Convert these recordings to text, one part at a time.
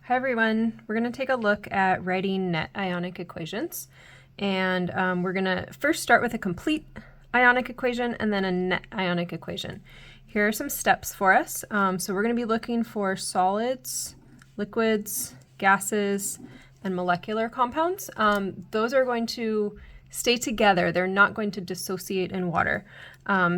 Hi everyone, we're going to take a look at writing net ionic equations, and we're going to first start with a complete ionic equation and then a net ionic equation. Here are some steps for us. So we're going to be looking for solids, liquids, gases, and molecular compounds. Those are going to stay together. They're not going to dissociate in water.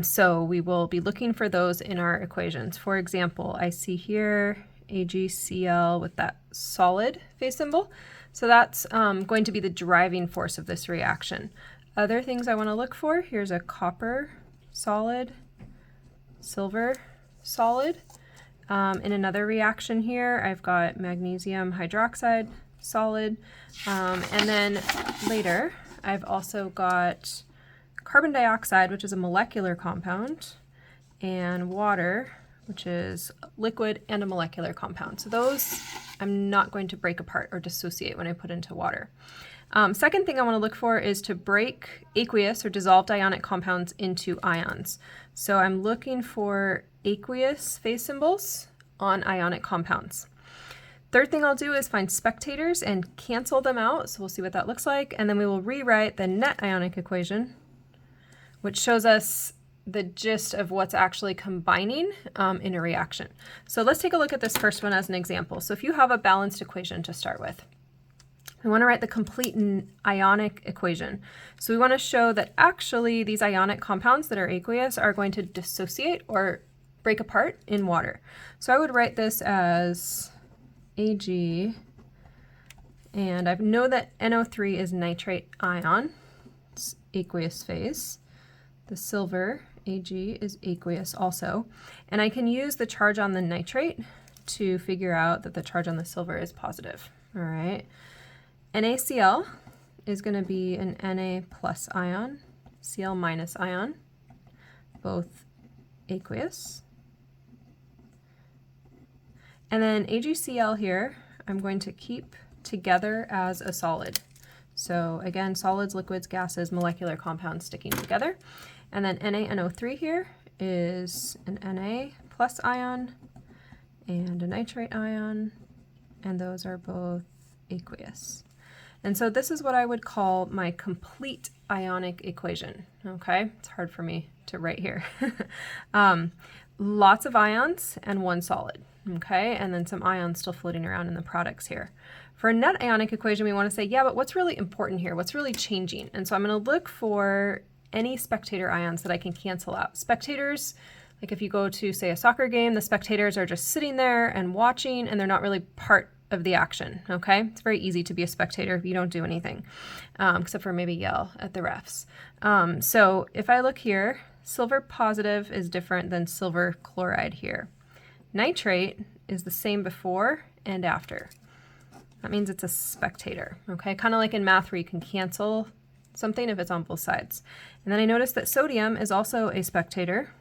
So we will be looking for those in our equations. For example, I see here AgCl with that solid phase symbol. So that's going to be the driving force of this reaction. Other things I want to look for, here's a copper solid, silver solid. In another reaction here, I've got magnesium hydroxide solid. And then later, I've also got carbon dioxide, which is a molecular compound, and water, which is liquid and a molecular compound. So those I'm not going to break apart or dissociate when I put into water. Second thing I want to look for is to break aqueous or dissolved ionic compounds into ions. So I'm looking for aqueous phase symbols on ionic compounds. Third thing I'll do is find spectators and cancel them out. So we'll see what that looks like. And then we will rewrite the net ionic equation, which shows us the gist of what's actually combining in a reaction. So let's take a look at this first one as an example. So if you have a balanced equation to start with, we want to write the complete ionic equation. So we want to show that actually these ionic compounds that are aqueous are going to dissociate or break apart in water. So I would write this as Ag, and I know that NO3 is nitrate ion, it's aqueous phase. The silver, Ag, is aqueous also. And I can use the charge on the nitrate to figure out that the charge on the silver is positive. All right. NaCl is going to be an Na plus ion, Cl minus ion, both aqueous. And then AgCl here, I'm going to keep together as a solid. So again, solids, liquids, gases, molecular compounds sticking together. And then NaNO3 here is an Na plus ion and a nitrate ion, and those are both aqueous. And so this is what I would call my complete ionic equation, okay? It's hard for me to write here. Lots of ions and one solid, okay? And then some ions still floating around in the products here. For a net ionic equation, we want to say, yeah, but what's really important here? What's really changing? And so I'm going to look for any spectator ions that I can cancel out. Spectators, like if you go to, say, a soccer game, the spectators are just sitting there and watching, and they're not really part of the action, okay? It's very easy to be a spectator if you don't do anything, except for maybe yell at the refs. So if I look here, silver positive is different than silver chloride here. Nitrate is the same before and after. That means it's a spectator, okay? Kind of like in math where you can cancel something if it's on both sides. And then I noticed that sodium is also a spectator,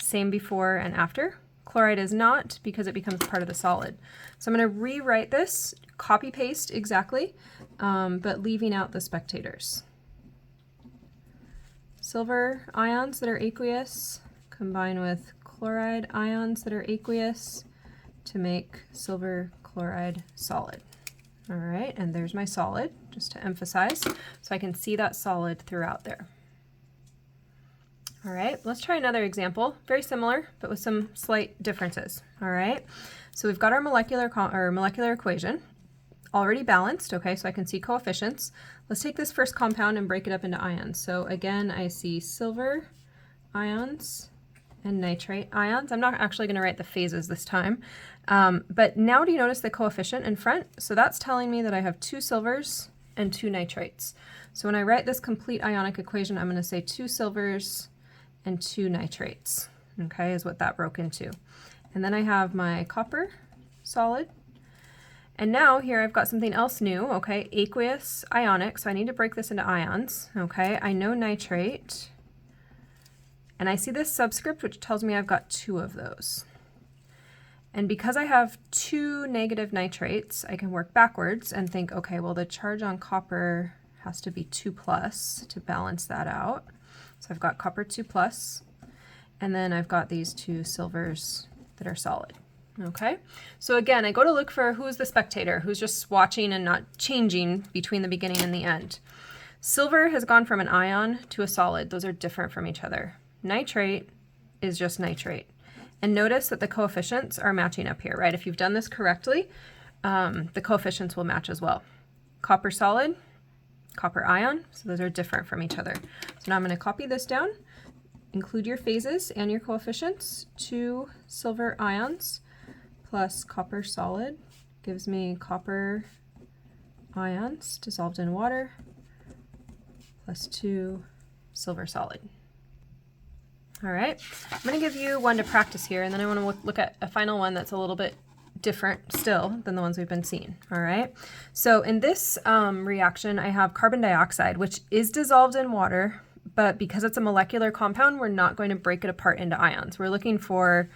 same before and after. Chloride is not because it becomes part of the solid. So I'm going to rewrite this, copy paste exactly, but leaving out the spectators. Silver ions that are aqueous combine with chloride ions that are aqueous to make silver chloride solid. All right, and there's my solid, just to emphasize, so I can see that solid throughout there. All right, let's try another example, very similar, but with some slight differences. All right, so we've got our molecular equation already balanced, okay, so I can see coefficients. Let's take this first compound and break it up into ions. So again, I see silver ions and nitrate ions. I'm not actually going to write the phases this time, but now do you notice the coefficient in front? So that's telling me that I have 2 silvers and 2 nitrates. So when I write this complete ionic equation, I'm going to say 2 silvers and 2 nitrates, okay, is what that broke into. And then I have my copper solid. And now here I've got something else new, okay, aqueous ionic, so I need to break this into ions, okay. I know nitrate, and I see this subscript which tells me I've got 2 of those. And because I have 2 negative nitrates, I can work backwards and think, okay, well the charge on copper has to be 2 plus to balance that out. So I've got copper 2 plus, and then I've got these 2 silvers that are solid. Okay, so again, I go to look for who's the spectator, who's just watching and not changing between the beginning and the end. Silver has gone from an ion to a solid. Those are different from each other. Nitrate is just nitrate. And notice that the coefficients are matching up here, right? If you've done this correctly, the coefficients will match as well. Copper solid, copper ion, so those are different from each other. So now I'm going to copy this down, include your phases and your coefficients. 2 silver ions plus copper solid gives me copper ions dissolved in water plus 2 silver solid. All right, I'm going to give you one to practice here, and then I want to look at a final one that's a little bit different still than the ones we've been seeing. All right, so in this reaction, I have carbon dioxide, which is dissolved in water, but because it's a molecular compound, we're not going to break it apart into ions. We're looking for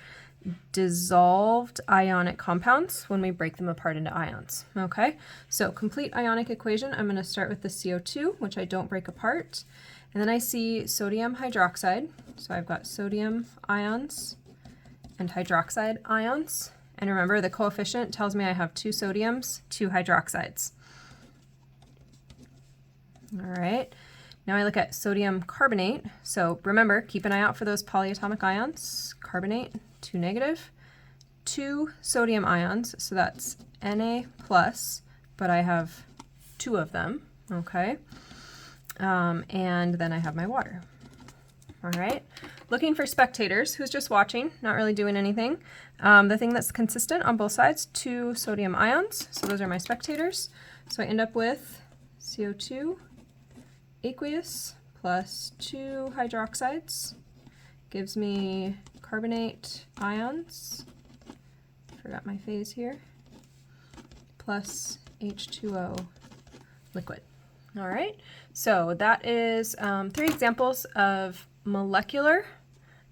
dissolved ionic compounds when we break them apart into ions. Okay, so complete ionic equation, I'm going to start with the CO2, which I don't break apart, and then I see sodium hydroxide, so I've got sodium ions and hydroxide ions, and remember the coefficient tells me I have 2 sodiums, 2 hydroxides. All right, now I look at sodium carbonate, so remember, keep an eye out for those polyatomic ions, carbonate, 2 negative, 2 sodium ions, so that's Na plus, but I have 2 of them, okay? And then I have my water. All right, looking for spectators, who's just watching, not really doing anything. The thing that's consistent on both sides, 2 sodium ions, so those are my spectators. So I end up with CO2 aqueous plus 2 hydroxides gives me carbonate ions, forgot my phase here, plus H2O liquid. All right, so that is 3 examples of molecular,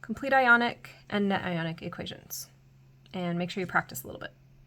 complete ionic, and net ionic equations. And make sure you practice a little bit.